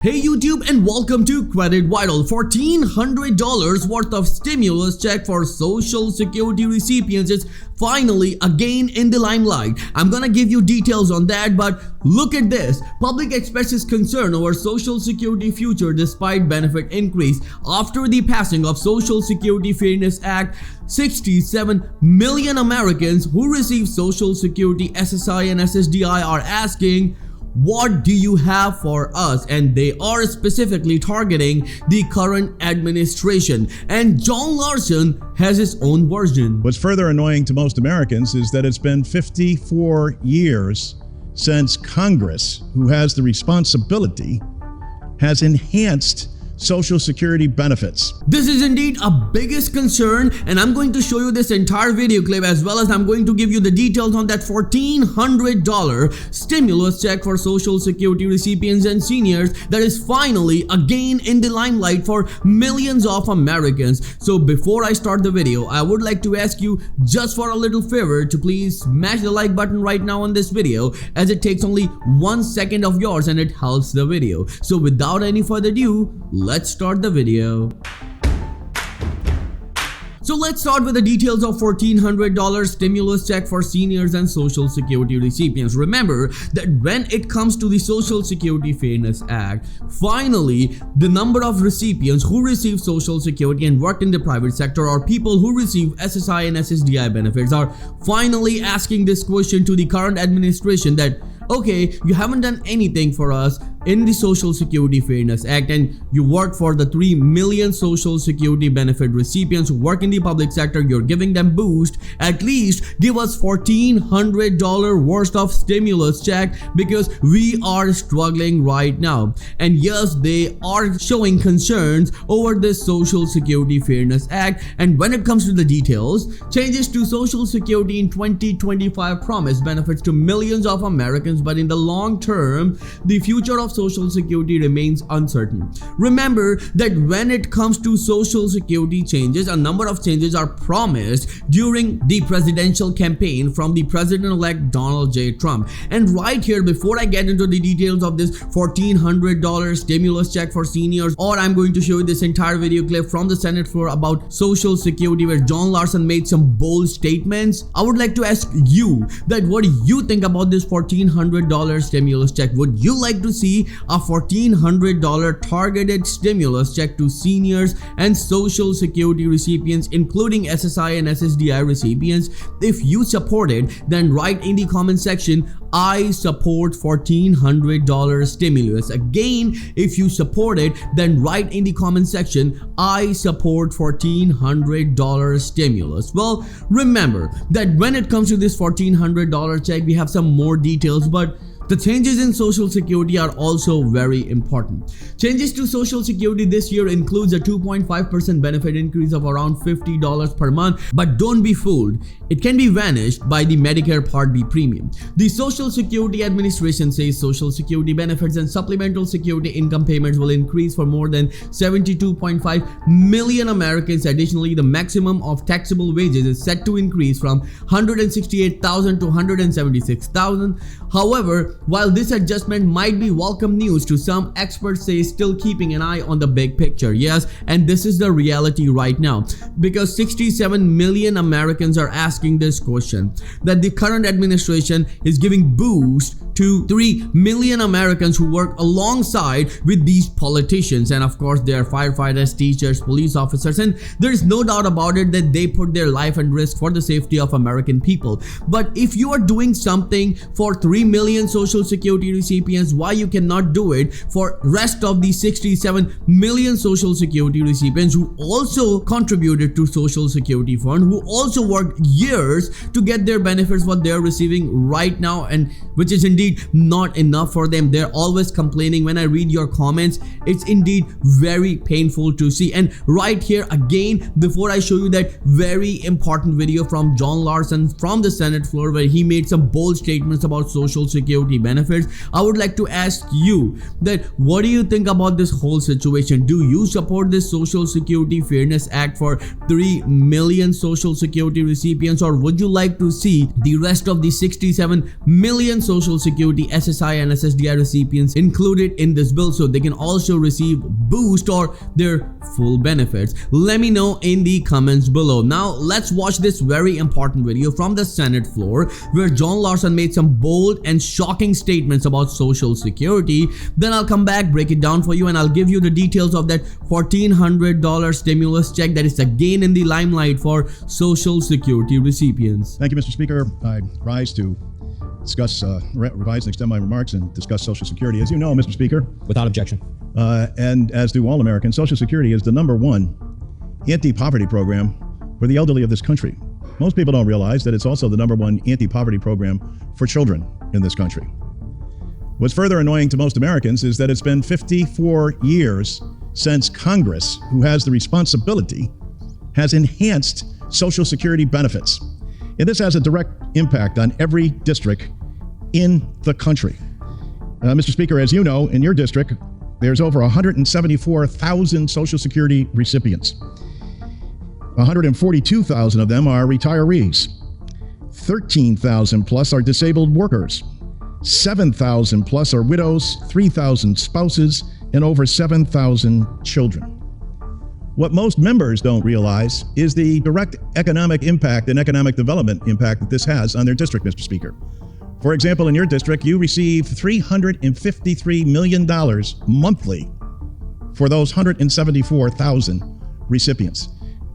Hey YouTube, and welcome to Credit Vital. $1,400 worth of stimulus check for Social Security recipients is finally again in the limelight. I'm gonna give you details on that, but look at this. Public expresses concern over Social Security future despite benefit increase. After the passing of Social Security Fairness Act, 67 million Americans who receive Social Security SSI and SSDI are asking, what do you have for us? And they are specifically targeting the current administration. And John Larson has his own version. What's further annoying to most Americans is that it's been 54 years since Congress, who has the responsibility, has enhanced Social Security benefits. This is indeed a biggest concern, and I'm going to show you this entire video clip, as well as I'm going to give you the details on that $1,400 stimulus check for Social Security recipients and seniors that is finally again in the limelight for millions of Americans. So before I start the video, I would like to ask you just for a little favor to please smash the like button right now on this video, as it takes only 1 second of yours and it helps the video. So without any further ado, let's start the video. So let's start with the details of $1,400 stimulus check for seniors and Social Security recipients. Remember that when it comes to the Social Security Fairness Act, finally the number of recipients who receive Social Security and work in the private sector, or people who receive SSI and SSDI benefits, are finally asking this question to the current administration that, okay, you haven't done anything for us in the Social Security Fairness Act, and you work for the 3 million Social Security benefit recipients who work in the public sector. You're giving them boost. At least give us $1,400 worth of stimulus check, because we are struggling right now. And yes, they are showing concerns over this Social Security Fairness Act. And when it comes to the details, changes to Social Security in 2025 promise benefits to millions of Americans, but in the long term, the future of Social Security remains uncertain. Remember that when it comes to Social Security changes, a number of changes are promised during the presidential campaign from the President-elect Donald J. Trump. And right here, before I get into the details of this $1,400 stimulus check for seniors, or I'm going to show you this entire video clip from the Senate floor about Social Security where John Larson made some bold statements, I would like to ask you that what do you think about this $1,400 stimulus check? Would you like to see a $1,400 targeted stimulus check to seniors and Social Security recipients, including SSI and SSDI recipients? If you support it, then write in the comment section, I support $1,400 stimulus. Again, if you support it, then write in the comment section, I support $1,400 stimulus. Well, remember that when it comes to this $1,400 check, we have some more details, but the changes in Social Security are also very important. Changes to Social Security this year includes a 2.5% benefit increase of around $50 per month. But don't be fooled, it can be vanished by the Medicare Part B premium. The Social Security Administration says Social Security benefits and supplemental security income payments will increase for more than 72.5 million Americans. Additionally, the maximum of taxable wages is set to increase from $168,000 to $176,000. However, while this adjustment might be welcome news to some, experts say still keeping an eye on the big picture. Yes, and this is the reality right now, because 67 million Americans are asking this question, that the current administration is giving boost to 3 million Americans who work alongside with these politicians. And of course, they are firefighters, teachers, police officers, and there is no doubt about it that they put their life at risk for the safety of American people. But if you are doing something for 3 million Social Security recipients, why you cannot do it for rest of the 67 million Social Security recipients who also contributed to Social Security Fund, who also worked years to get their benefits what they are receiving right now, and which is indeed not enough for them. They're always complaining. When I read your comments, it's indeed very painful to see. And right here again, before I show you that very important video from John Larson from the Senate floor where he made some bold statements about Social Security benefits. I would like to ask you that what do you think about this whole situation? Do you support this Social Security Fairness Act for 3 million Social Security recipients, or would you like to see the rest of the 67 million Social Security SSI and SSDI recipients included in this bill so they can also receive boost or their full benefits? Let me know in the comments below. Now let's watch this very important video from the Senate floor where John Larson made some bold and shocking statements about Social Security. Then I'll come back, break it down for you, and I'll give you the details of that $1,400 stimulus check that is again in the limelight for Social Security recipients. Thank you, Mr. Speaker. I rise to discuss, revise and extend my remarks and discuss Social Security. As you know, Mr. Speaker, without objection. And as do all Americans, Social Security is the #1 anti-poverty program for the elderly of this country. Most people don't realize that it's also the #1 anti-poverty program for children in this country. What's further annoying to most Americans is that it's been 54 years since Congress, who has the responsibility, has enhanced Social Security benefits. And this has a direct impact on every district in the country. Mr. Speaker, as you know, in your district, there's over 174,000 Social Security recipients. 142,000 of them are retirees. 13,000 plus are disabled workers. 7,000 plus are widows, 3,000 spouses, and over 7,000 children. What most members don't realize is the direct economic impact and economic development impact that this has on their district, Mr. Speaker. For example, in your district, you receive $353 million monthly for those 174,000 recipients.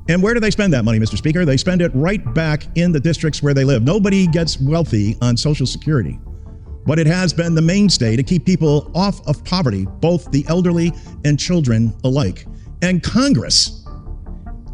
And where do they spend that money, Mr. Speaker? They spend it right back in the districts where they live. Nobody gets wealthy on Social Security, but it has been the mainstay to keep people off of poverty, both the elderly and children alike. And Congress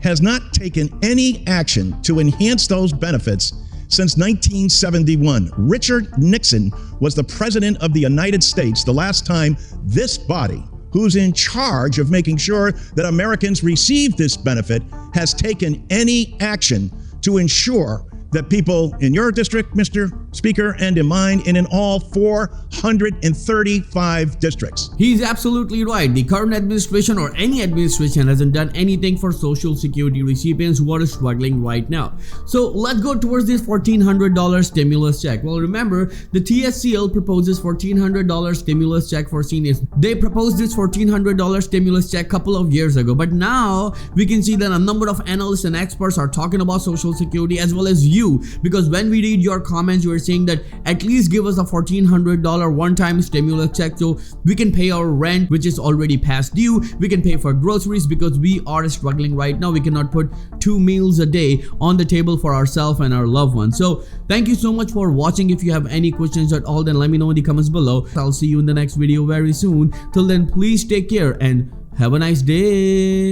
has not taken any action to enhance those benefits since 1971. Richard Nixon was the president of the United States the last time this body, who's in charge of making sure that Americans receive this benefit, has taken any action to ensure that people in your district, Mr. Speaker, and in mine, and in all 435 districts. He's absolutely right. The current administration or any administration hasn't done anything for Social Security recipients who are struggling right now. So let's go towards this $1,400 stimulus check. Well, remember, the TSCL proposes $1,400 stimulus check for seniors. They proposed this $1,400 stimulus check a couple of years ago, but now we can see that a number of analysts and experts are talking about Social Security as well as you, because when we read your comments, you are saying that at least give us a $1,400 one-time stimulus check so we can pay our rent, which is already past due. We can pay for groceries because we are struggling right now. We cannot put 2 meals a day on the table for ourselves and our loved ones. So thank you so much for watching. If you have any questions at all, then let me know in the comments below. I'll see you in the next video very soon. Till then, please take care and have a nice day.